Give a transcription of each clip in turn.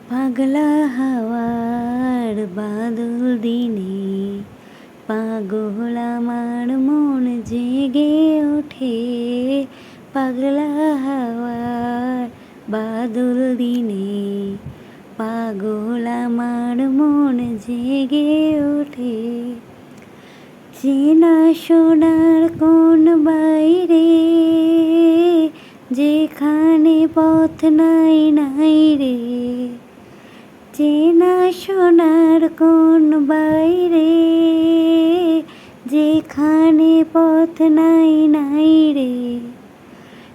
পাগলা হাওয়ার বাদল দিনে পাগল আমার মন জেগে ওঠে। পাগলা হাওয়ার বাদল দিনে পাগল আমার মন জেগে ওঠে। চেনা সোনার কোন বাইরে যেখানে পথ নাই নাই রে। চেনা সোনার কোন বাইরে যেখানে পথ নাই নাই রে।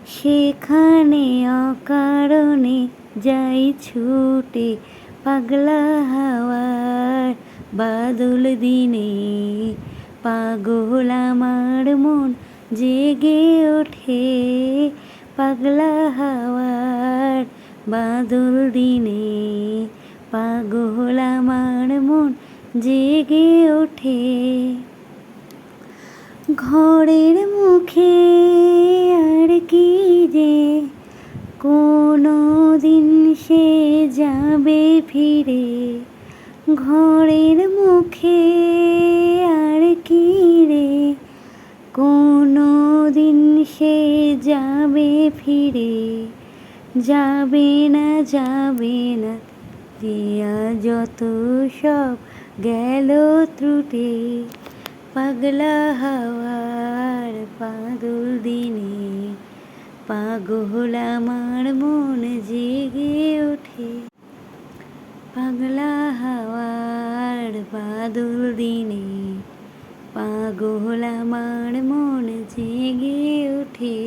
সেখানে অকারণে যাই ছুটে। পাগলা হাওয়ার বাদল দিনে পাগল আমার মন জেগে ওঠে। পাগলা হাওয়ার বাদল দিনে পাগল আমার মন জেগে ওঠে। ঘরের মুখে আর কি যে কোনো দিন সে যাবে ফিরে। ঘরের মুখে আর কি রে কোনো দিন সে যাবে ফিরে। যাবে না দিয়া যত সব গেল ত্রুটে। পাগলা হাওয়ার বাদল দিনে পাগল আমার মন জেগে ওঠে। পাগলা হাওয়ার বাদল দিনে পাগল আমার মন জেগে ওঠে।